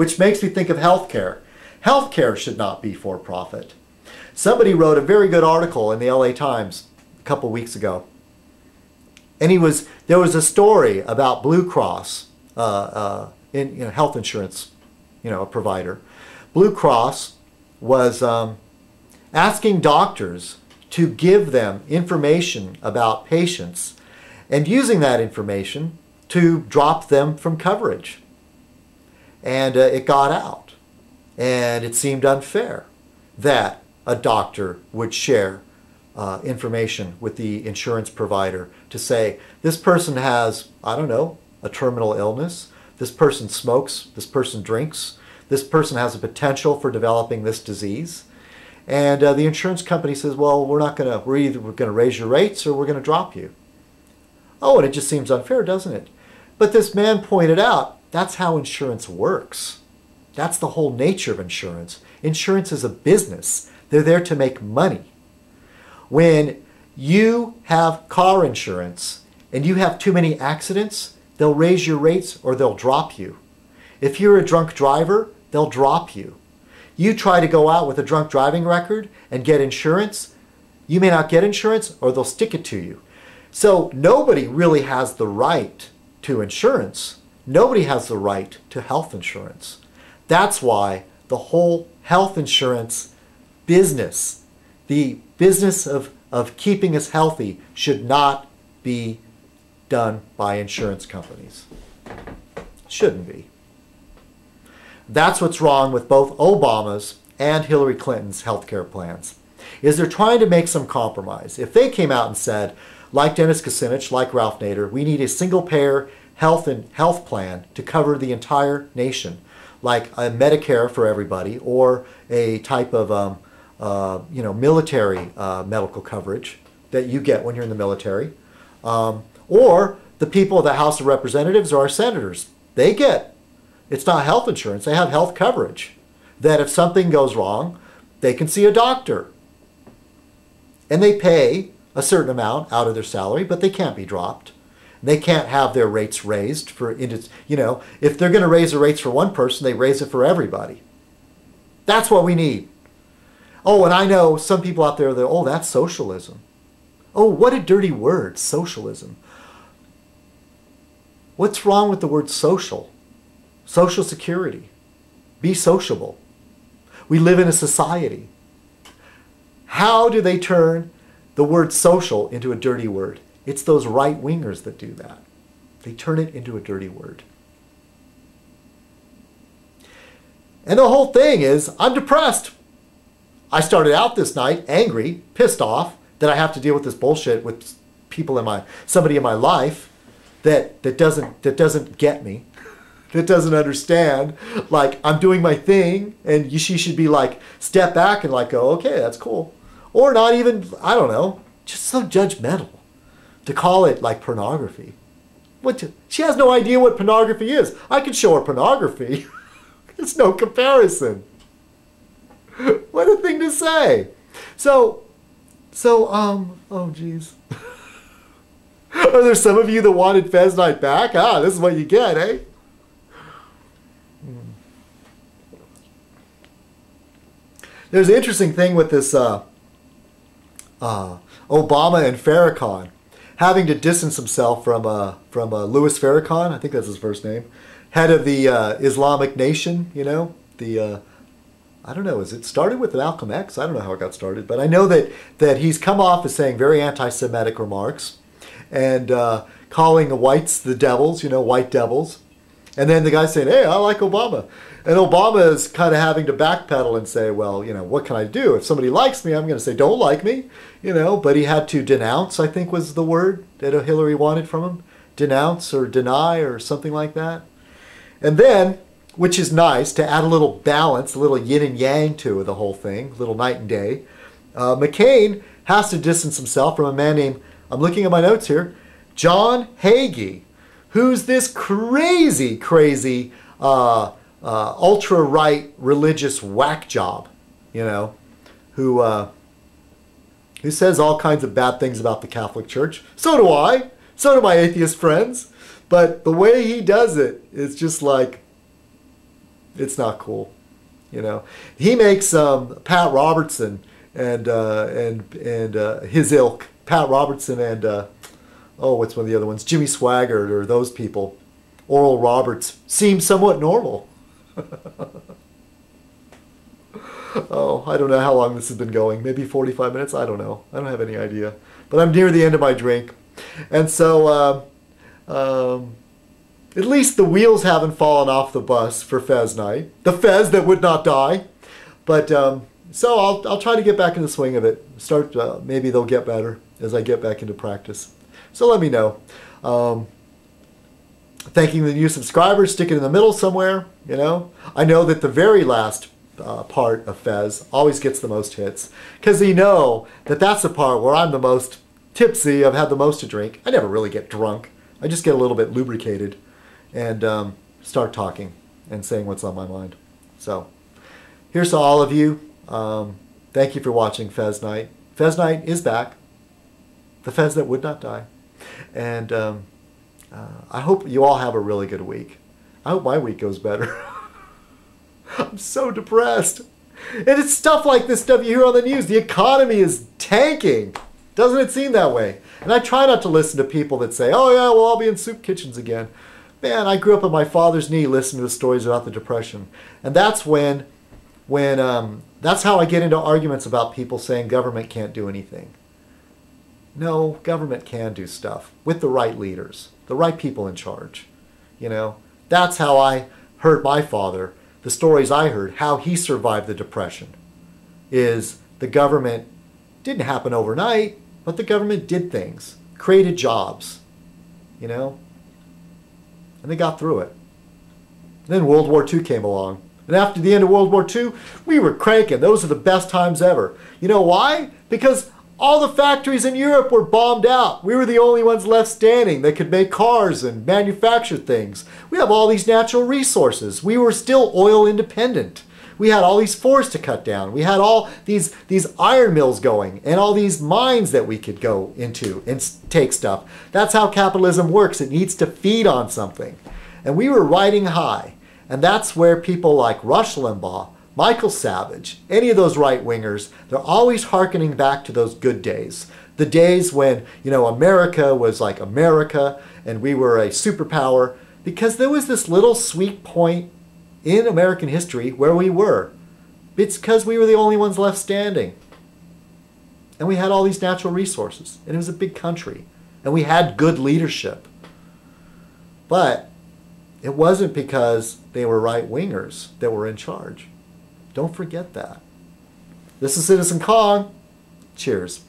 which makes me think of healthcare. Healthcare should not be for profit. Somebody wrote a very good article in the LA Times a couple weeks ago. And there was a story about Blue Cross, health insurance, a provider. Blue Cross was asking doctors to give them information about patients and using that information to drop them from coverage. And it got out. And it seemed unfair that a doctor would share information with the insurance provider to say, this person has, I don't know, a terminal illness, this person smokes, this person drinks, this person has a potential for developing this disease. And the insurance company says, well, we're either going to raise your rates or we're going to drop you. Oh, and it just seems unfair, doesn't it? But this man pointed out, that's how insurance works. That's the whole nature of insurance. Insurance is a business. They're there to make money. When you have car insurance and you have too many accidents, they'll raise your rates or they'll drop you. If you're a drunk driver, they'll drop you. You try to go out with a drunk driving record and get insurance, you may not get insurance or they'll stick it to you. So nobody really has the right to insurance. Nobody has the right to health insurance. That's why the whole health insurance business, the business of keeping us healthy, should not be done by insurance companies. Shouldn't be. That's what's wrong with both Obama's and Hillary Clinton's healthcare plans, is they're trying to make some compromise. If they came out and said, like Dennis Kucinich, like Ralph Nader, we need a single-payer health plan to cover the entire nation, like a Medicare for everybody, or a type of military medical coverage that you get when you're in the military, or the people of the House of Representatives or our senators, they get, it's not health insurance, they have health coverage, that if something goes wrong, they can see a doctor. And they pay a certain amount out of their salary, but they can't be dropped. They can't have their rates raised for, if they're going to raise the rates for one person, they raise it for everybody. That's what we need. Oh, and I know some people out there that, oh, that's socialism. Oh, what a dirty word, socialism. What's wrong with the word social? Social security. Be sociable. We live in a society. How do they turn the word social into a dirty word? It's those right-wingers that do that. They turn it into a dirty word. And the whole thing is, I'm depressed. I started out this night angry, pissed off that I have to deal with this bullshit with somebody in my life that doesn't get me, that doesn't understand. Like, I'm doing my thing, and she should be like, step back and like go, okay, that's cool. Or not even, I don't know, just so judgmental to call it like pornography. She has no idea what pornography is. I can show her pornography. There's no comparison. What a thing to say. So, oh geez. Are there some of you that wanted Fez Night back? Ah, this is what you get, eh? There's an interesting thing with this Obama and Farrakhan having to distance himself from Louis Farrakhan, I think that's his first name, head of the Islamic Nation, I don't know, is it started with Malcolm X? I don't know how it got started, but I know that he's come off as saying very anti-Semitic remarks and calling the whites the devils, white devils. And then the guy saying, hey, I like Obama. And Obama is kind of having to backpedal and say, well, what can I do? If somebody likes me, I'm going to say, don't like me, But he had to denounce, I think was the word that Hillary wanted from him. Denounce or deny or something like that. And then, which is nice, to add a little balance, a little yin and yang to the whole thing, a little night and day, McCain has to distance himself from a man named, I'm looking at my notes here, John Hagee, who's this crazy, ultra-right religious whack job, who says all kinds of bad things about the Catholic Church. So do I. So do my atheist friends. But the way he does it is just like, It's not cool. You know, he makes Pat Robertson and his ilk, Pat Robertson and what's one of the other ones? Jimmy Swaggart or those people, Oral Roberts, seem somewhat normal. Oh, I don't know how long this has been going. Maybe 45 minutes? I don't know. I don't have any idea. But I'm near the end of my drink. And so at least the wheels haven't fallen off the bus for Fez night. The Fez that would not die. But so I'll try to get back in the swing of it. Start. Maybe they'll get better as I get back into practice. So let me know. Thanking the new subscribers. Stick it in the middle somewhere. You know. I know that the very last part of Fez always gets the most hits because you know that that's the part where I'm the most tipsy. I've had the most to drink. I never really get drunk. I just get a little bit lubricated and start talking and saying what's on my mind. So here's to all of you. Thank you for watching Fez Night. Fez Night is back. The Fez that would not die. And I hope you all have a really good week. I hope my week goes better. I'm so depressed. And it's stuff like this stuff you hear on the news. The economy is tanking. Doesn't it seem that way? And I try not to listen to people that say, oh yeah, we'll all be in soup kitchens again. Man, I grew up on my father's knee listening to the stories about the Depression. And that's when that's how I get into arguments about people saying government can't do anything. No, government can do stuff with the right leaders, the right people in charge. You know, that's how I heard my father, the stories I heard, how he survived the Depression, is the government didn't happen overnight, but the government did things, created jobs, you know, and they got through it. Then World War II came along. And after the end of World War II, we were cranking. Those are the best times ever. You know why? Because all the factories in Europe were bombed out. We were the only ones left standing that could make cars and manufacture things. We have all these natural resources. We were still oil independent. We had all these forests to cut down. We had all these iron mills going and all these mines that we could go into and take stuff. That's how capitalism works. It needs to feed on something. And we were riding high. And that's where people like Rush Limbaugh, Michael Savage, any of those right-wingers, they're always hearkening back to those good days. The days when, you know, America was like America and we were a superpower, because there was this little sweet point in American history where we were. It's because we were the only ones left standing. And we had all these natural resources. And it was a big country. And we had good leadership. But it wasn't because they were right-wingers that were in charge. Don't forget that. This is Citizen Kong. Cheers.